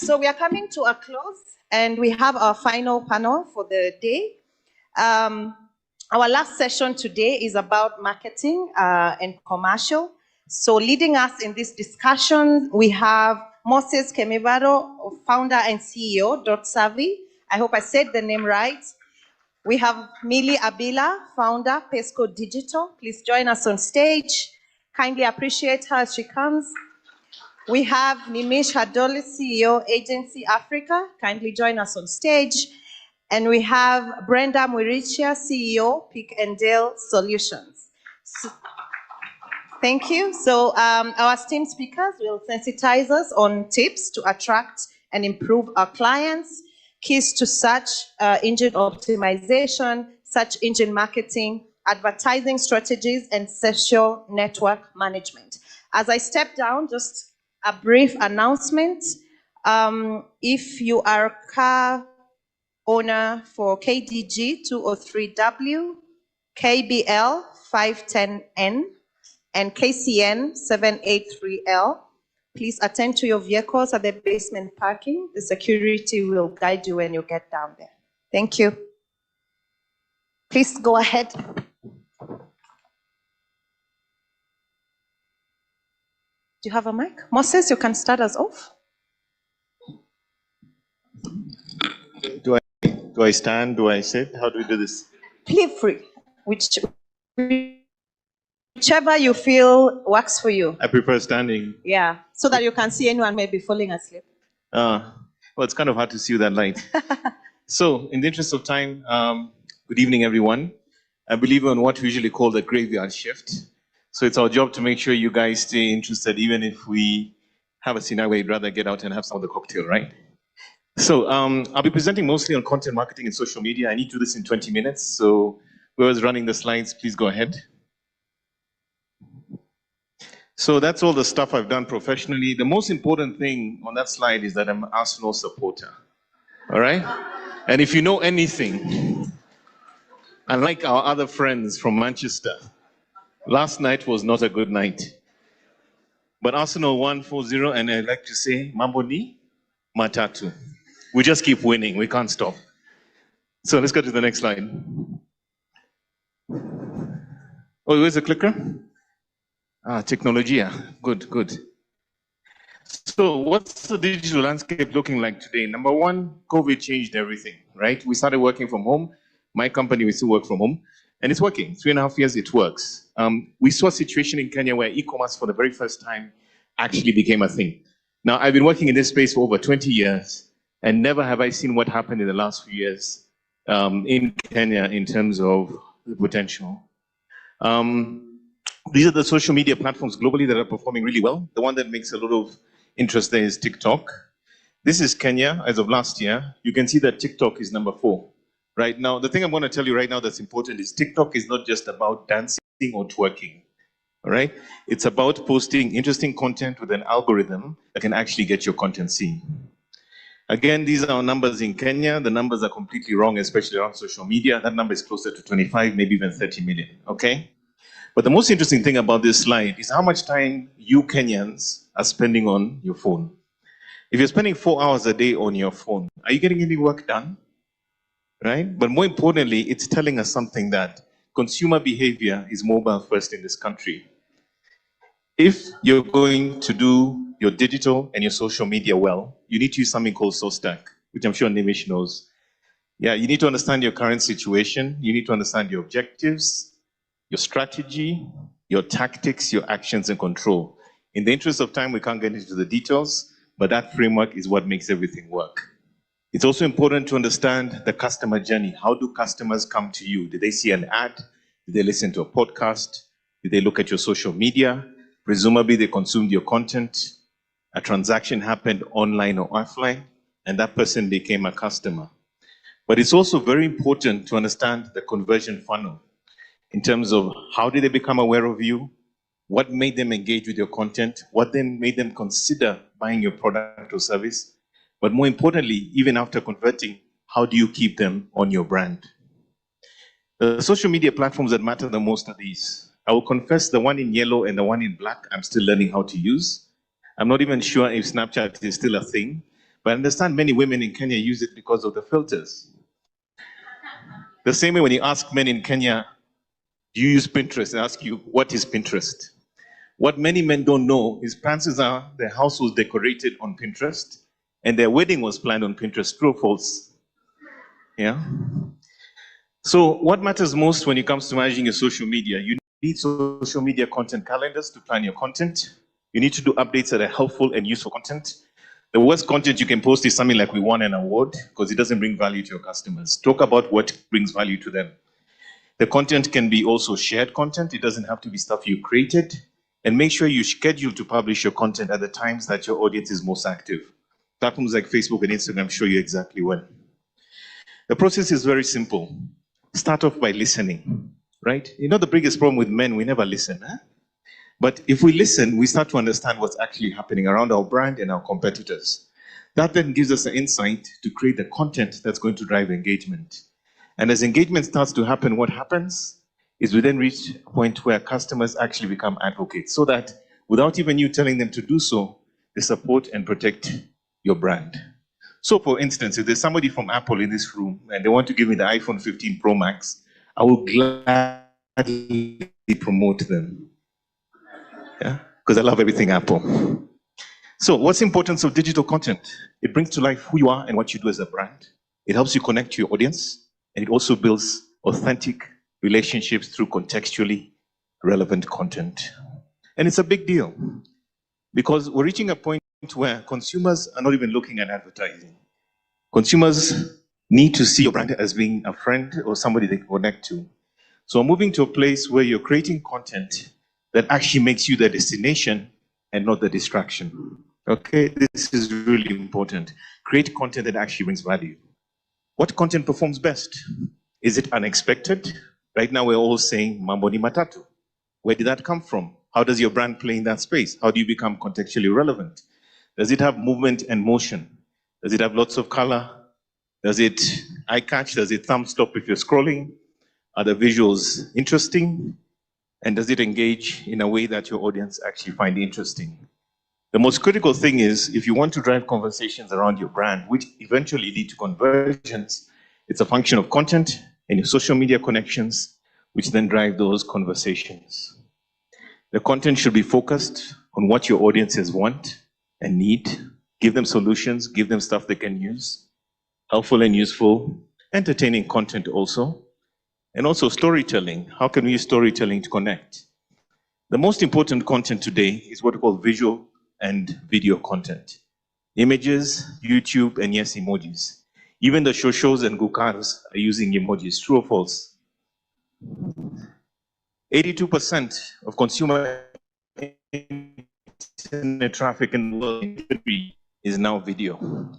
So we are coming to a close, and we have our final panel for the day. Our last session today is about marketing and commercial. So leading us in this discussion, we have Moses Kemibaro, founder and CEO, .savvy. I hope I said the name right. We have Millie Abila, founder, Pesco Digital. Please join us on stage. Kindly appreciate her as she comes. We have Nimish Hadoli, CEO, Agency Africa. Kindly join us on stage. And we have Brenda Mwirichia, CEO, Pick and Dale Solutions. Thank you. So our esteemed speakers will sensitize us on tips to attract and improve our clients, keys to search engine optimization, search engine marketing, advertising strategies, and social network management. As I step down, just a brief announcement. If you are a car owner for KDG 203W, KBL 510N, and KCN 783L, please attend to your vehicles at the basement parking. The security will guide you when you get down there. Thank you. Please go ahead. Do you have a mic? Moses, you can start us off. Do I stand? Do I sit? How do we do this? Feel free. Whichever you feel works for you. I prefer standing. Yeah, so that you can see anyone maybe falling asleep. Well, it's kind of hard to see with that light. So, in the interest of time, good evening, everyone. I believe in what we usually call the graveyard shift. So it's our job to make sure you guys stay interested, even if we have a scenario where you'd rather get out and have some of the cocktail, right? So I'll be presenting mostly on content marketing and social media. I need to do this in 20 minutes. So whoever's running the slides, please go ahead. So that's all the stuff I've done professionally. The most important thing on that slide is that I'm an Arsenal supporter. All right? And if you know anything, unlike our other friends from Manchester, last night was not a good night. But Arsenal won 4-0, and I'd like to say, Mambo ni matatu. We just keep winning. We can't stop. So let's go to the next slide. Oh, where's the clicker? Technologia. Good, good. So what's the digital landscape looking like today? Number one, COVID changed everything, right? We started working from home. My company, we still work from home. And it's working. 3.5 years, it works. We saw a situation in Kenya where e-commerce for the very first time actually became a thing. Now, I've been working in this space for over 20 years, and never have I seen what happened in the last few years in Kenya in terms of the potential. These are the social media platforms globally that are performing really well. The one that makes a lot of interest there is TikTok. This is Kenya as of last year. You can see that TikTok is number 4. Right now, the thing I'm going to tell you right now that's important is TikTok is not just about dancing or twerking, all right? It's about posting interesting content with an algorithm that can actually get your content seen. Again, these are our numbers in Kenya. The numbers are completely wrong, especially around social media. That number is closer to 25, maybe even 30 million, okay? But the most interesting thing about this slide is how much time you Kenyans are spending on your phone. If you're spending 4 hours a day on your phone, are you getting any work done? Right? But more importantly, it's telling us something that consumer behavior is mobile first in this country. If you're going to do your digital and your social media well, you need to use something called SoStack, which I'm sure Nimish knows. Yeah, you need to understand your current situation. You need to understand your objectives, your strategy, your tactics, your actions, and control. In the interest of time, we can't get into the details, but that framework is what makes everything work. It's also important to understand the customer journey. How do customers come to you? Did they see an ad? Did they listen to a podcast? Did they look at your social media? Presumably they consumed your content. A transaction happened online or offline, and that person became a customer. But it's also very important to understand the conversion funnel in terms of how did they become aware of you? What made them engage with your content? What then made them consider buying your product or service? But more importantly, even after converting, how do you keep them on your brand? The social media platforms that matter the most are these. I will confess the one in yellow and the one in black, I'm still learning how to use. I'm not even sure if Snapchat is still a thing, But I understand many women in Kenya use it because of the filters. The same way when you ask men in Kenya, do you use Pinterest? They ask you, what is Pinterest? What many men don't know is chances are their house was decorated on Pinterest and their wedding was planned on Pinterest. True or false? Yeah? So what matters most when it comes to managing your social media? You need social media content calendars to plan your content. You need to do updates that are helpful and useful content. The worst content you can post is something like we won an award because it doesn't bring value to your customers. Talk about what brings value to them. The content can be also shared content. It doesn't have to be stuff you created. And make sure you schedule to publish your content at the times that your audience is most active. Platforms like Facebook and Instagram show you exactly when. The process is very simple. Start off by listening, right? You know the biggest problem with men, we never listen. Huh? But if we listen, we start to understand what's actually happening around our brand and our competitors. That then gives us an insight to create the content that's going to drive engagement. And as engagement starts to happen, what happens is we then reach a point where customers actually become advocates, so that without even you telling them to do so, they support and protect your brand. So for instance, if there's somebody from Apple in this room and they want to give me the iPhone 15 Pro Max, I will gladly promote them. Yeah, because I love everything Apple. So what's the importance of digital content? It brings to life who you are and what you do as a brand. It helps you connect to your audience, and it also builds authentic relationships through contextually relevant content. And it's a big deal because we're reaching a point where consumers are not even looking at advertising. Consumers need to see your brand as being a friend or somebody they can connect to. So moving to a place where you're creating content that actually makes you the destination and not the distraction. Okay, this is really important. Create content that actually brings value. What content performs best? Is it unexpected? Right now we're all saying Mambo ni Matatu. Where did that come from? How does your brand play in that space? How do you become contextually relevant? Does it have movement and motion? Does it have lots of color? Does it eye catch? Does it thumb stop if you're scrolling? Are the visuals interesting? And does it engage in a way that your audience actually find interesting? The most critical thing is if you want to drive conversations around your brand, which eventually lead to conversions, it's a function of content and your social media connections, which then drive those conversations. The content should be focused on what your audiences want and need. Give them solutions, give them stuff they can use, helpful and useful, entertaining content also, and also storytelling. How can we use storytelling to connect? The most important content today is what we call visual and video content. Images, YouTube, and yes, emojis. Even the shows and gukars are using emojis. True or false? 82% of consumer internet traffic in the world is now video.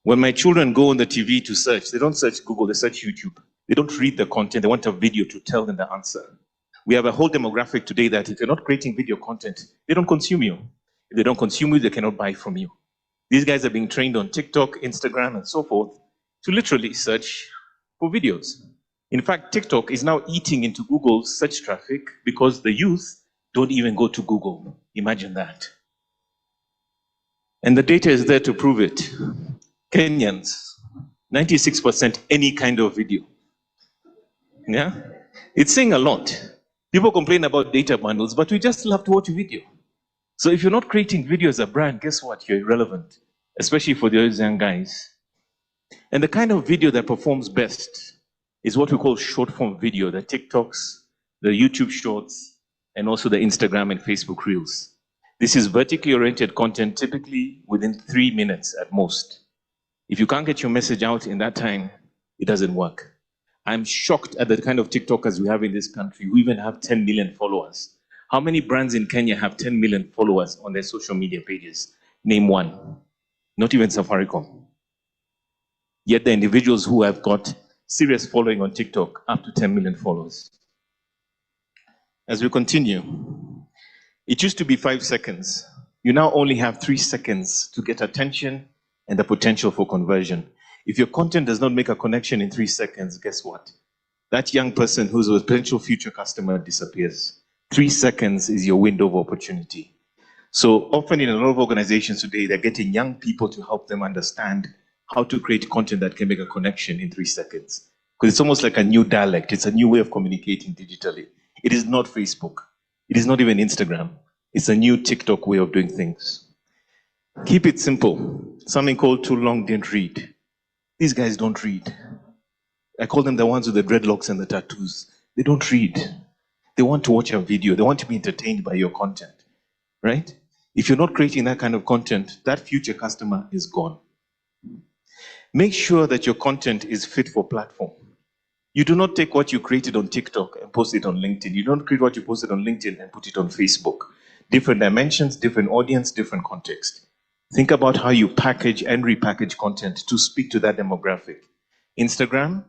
When my children go on the TV to search, they don't search Google, they search YouTube. They don't read the content, they want a video to tell them the answer. We have a whole demographic today that if you're not creating video content, they don't consume you. If they don't consume you, they cannot buy from you. These guys are being trained on TikTok, Instagram, and so forth to literally search for videos. In fact, TikTok is now eating into Google's search traffic because the youth don't even go to Google. Imagine that. And the data is there to prove it. Kenyans, 96% any kind of video. Yeah? It's saying a lot. People complain about data bundles, but we just still have to watch a video. So if you're not creating video as a brand, guess what? You're irrelevant, especially for those young guys. And the kind of video that performs best is what we call short form video, the TikToks, the YouTube shorts, and also the Instagram and Facebook reels. This is vertically oriented content, typically within 3 minutes at most. If you can't get your message out in that time, it doesn't work. I'm shocked at the kind of TikTokers we have in this country who even have 10 million followers. How many brands in Kenya have 10 million followers on their social media pages? Name one. Not even Safaricom. Yet the individuals who have got serious following on TikTok, up to 10 million followers. As we continue, it used to be 5 seconds. You now only have 3 seconds to get attention and the potential for conversion. If your content does not make a connection in 3 seconds, guess what? That young person who's a potential future customer disappears. 3 seconds is your window of opportunity. So often in a lot of organizations today, they're getting young people to help them understand how to create content that can make a connection in 3 seconds. Because it's almost like a new dialect. It's a new way of communicating digitally. It is not Facebook. It is not even Instagram. It's a new TikTok way of doing things. Keep it simple. Something called too long didn't read. These guys don't read. I call them the ones with the dreadlocks and the tattoos. They don't read. They want to watch a video. They want to be entertained by your content, right? If you're not creating that kind of content, that future customer is gone. Make sure that your content is fit for platform. You do not take what you created on TikTok and post it on LinkedIn. You don't create what you posted on LinkedIn and put it on Facebook. Different dimensions, different audience, different context. Think about how you package and repackage content to speak to that demographic. Instagram,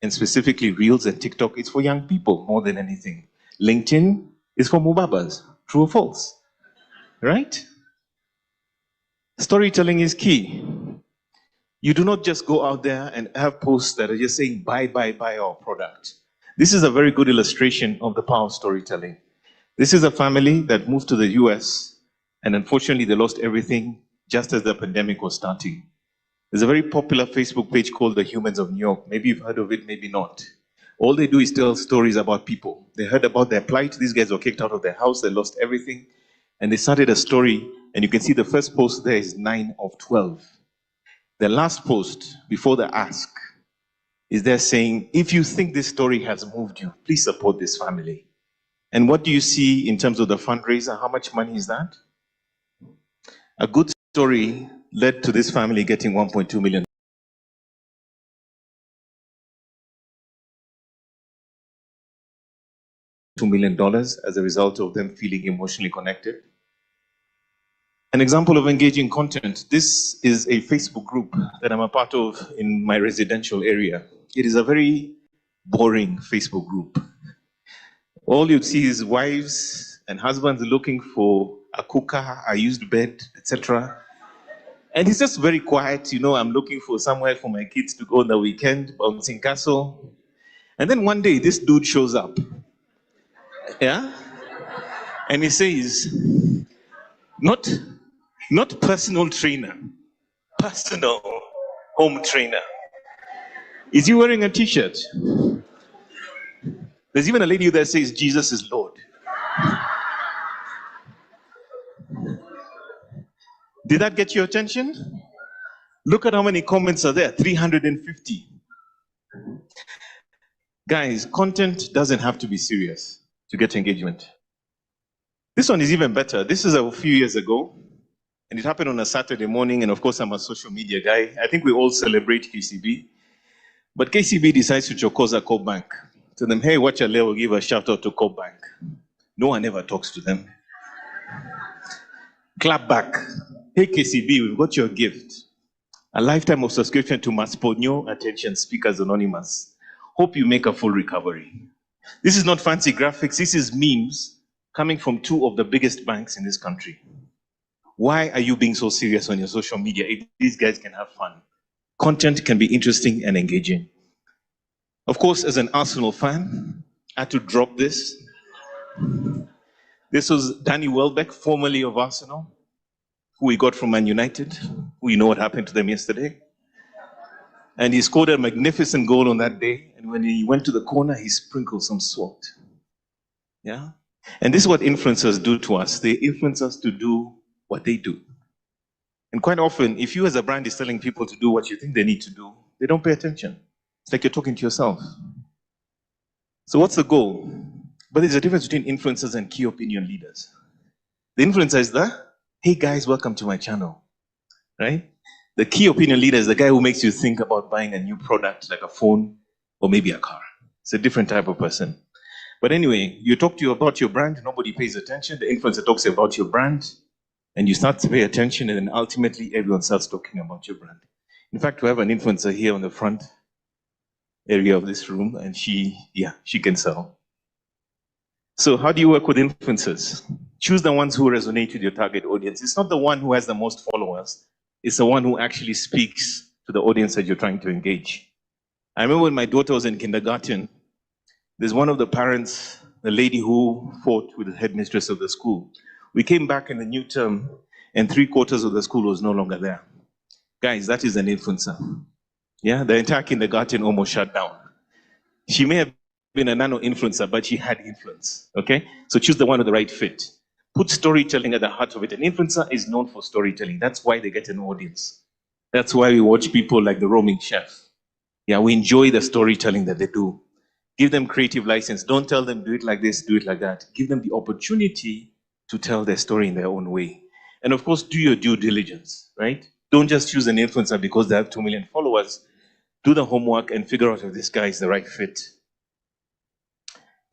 and specifically Reels and TikTok, is for young people more than anything. LinkedIn is for mubabas. True or false? Right? Storytelling is key. You do not just go out there and have posts that are just saying, buy our product. This is a very good illustration of the power of storytelling. This is a family that moved to the US, and unfortunately, they lost everything just as the pandemic was starting. There's a very popular Facebook page called The Humans of New York. Maybe you've heard of it, maybe not. All they do is tell stories about people. They heard about their plight. These guys were kicked out of their house. They lost everything. And they started a story. And you can see the first post there is 9 of 12. The last post before the ask is there saying, if you think this story has moved you, please support this family. And what do you see in terms of the fundraiser? How much money is that? A good story led to this family getting $1.2 million. $2 million as a result of them feeling emotionally connected. An example of engaging content. This is a Facebook group that I'm a part of in my residential area. It is a very boring Facebook group. All you'd see is wives and husbands looking for a cooker, a used bed, etc. And it's just very quiet. You know, I'm looking for somewhere for my kids to go on the weekend, bouncing castle. And then one day, this dude shows up. Yeah? And he says, not personal trainer, personal home trainer. Is he wearing a t-shirt? There's even a lady that says Jesus is Lord. Did that get your attention? Look at how many comments are there, 350. Guys, content doesn't have to be serious to get engagement. This one is even better. This is a few years ago, and it happened on a Saturday morning, and of course I'm a social media guy. I think we all celebrate KCB. But KCB decides to chokoza CoBank. Tell them, hey, watch a leo, give a shout out to CoBank. No one ever talks to them. Clap back. Hey, KCB, we've got your gift. A lifetime of subscription to Masponyo Attention Speakers Anonymous. Hope you make a full recovery. This is not fancy graphics. This is memes coming from 2 of the biggest banks in this country. Why are you being so serious on your social media if these guys can have fun? Content can be interesting and engaging. Of course, as an Arsenal fan, I had to drop this. This was Danny Welbeck, formerly of Arsenal, who we got from Man United. We know what happened to them yesterday. And he scored a magnificent goal on that day. And when he went to the corner, he sprinkled some salt. Yeah? And this is what influencers do to us. They influence us to do what they do. And quite often, if you as a brand is telling people to do what you think they need to do, they don't pay attention. It's like you're talking to yourself. So what's the goal? But there's a difference between influencers and key opinion leaders. The influencer is the, hey guys, welcome to my channel, right? The key opinion leader is the guy who makes you think about buying a new product like a phone or maybe a car. It's a different type of person. But anyway, you talk to you about your brand, nobody pays attention. The influencer talks about your brand, and you start to pay attention, and then ultimately everyone starts talking about your brand. In fact, we have an influencer here on the front area of this room, and she can sell. So how do you work with influencers? Choose the ones who resonate with your target audience. It's not the one who has the most followers. It's the one who actually speaks to the audience that you're trying to engage. I remember when my daughter was in kindergarten, there's one of the parents, the lady who fought with the headmistress of the school, We came back in the new term, and 3/4 of the school was no longer there. Guys, that is an influencer. Yeah, the entire kindergarten almost shut down. She may have been a nano influencer, but she had influence. Okay? So choose the one with the right fit. Put storytelling at the heart of it. An influencer is known for storytelling. That's why they get an audience. That's why we watch people like the roaming chef. Yeah, we enjoy the storytelling that they do. Give them creative license. Don't tell them do it like this, do it like that. Give them the opportunity to tell their story in their own way. And of course, do your due diligence, right? Don't just choose an influencer because they have 2 million followers. Do the homework and figure out if this guy is the right fit.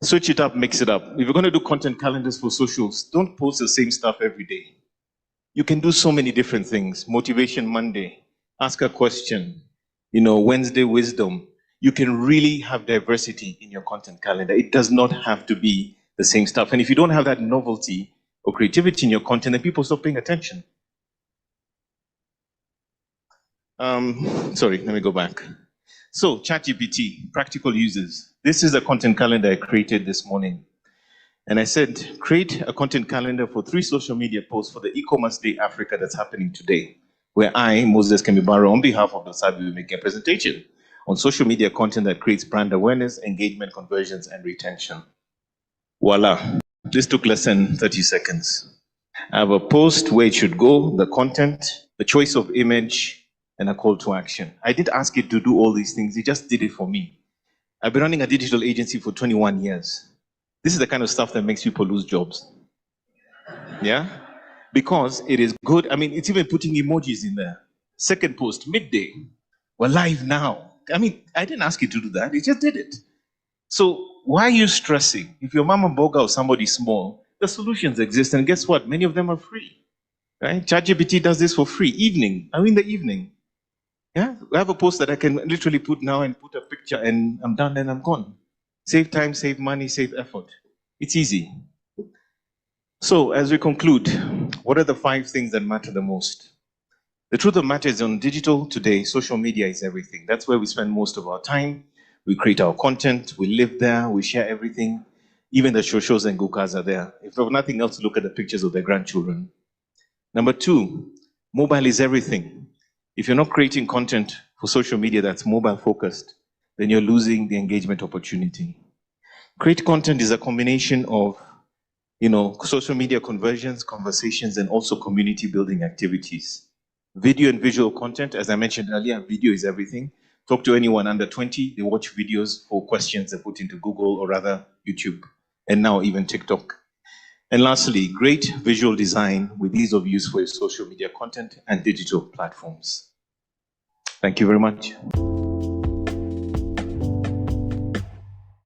Switch it up, mix it up. If you're going to do content calendars for socials, don't post the same stuff every day. You can do so many different things. Motivation Monday, ask a question, Wednesday wisdom. You can really have diversity in your content calendar. It does not have to be the same stuff. And if you don't have that novelty or creativity in your content, then people stop paying attention. Sorry, let me go back. So, ChatGPT, practical uses. This is a content calendar I created this morning. And I said, create a content calendar for 3 social media posts for the eCommerce Day Africa that's happening today, where I, Moses Kemibaro, on behalf of the Sabi, will make a presentation on social media content that creates brand awareness, engagement, conversions, and retention. Voila. This took less than 30 seconds. I have a post where it should go, the content, the choice of image, and a call to action. I did ask it to do all these things. It just did it for me. I've been running a digital agency for 21 years. This is the kind of stuff that makes people lose jobs. Yeah? Because it is good. I mean, it's even putting emojis in there. Second post, midday. We're live now. I mean, I didn't ask you to do that. It just did it. So why are you stressing? If your mama boga or somebody small, the solutions exist. And guess what? Many of them are free. Right? ChatGPT does this for free. Evening. I mean, the evening. Yeah? I have a post that I can literally put now and put a picture and I'm done and I'm gone. Save time, save money, save effort. It's easy. So as we conclude, what are the 5 things that matter the most? The truth of the matter is on digital today, social media is everything. That's where we spend most of our time. We create our content, we live there, we share everything. Even the shoshos and gukas are there. If you have nothing else, look at the pictures of their grandchildren. Number 2, mobile is everything. If you're not creating content for social media that's mobile focused, then you're losing the engagement opportunity. Great content is a combination of, social media conversions, conversations, and also community building activities. Video and visual content, as I mentioned earlier, video is everything. Talk to anyone under 20, they watch videos for questions they put into Google or rather YouTube, and now even TikTok. And lastly, great visual design with ease of use for your social media content and digital platforms. Thank you very much.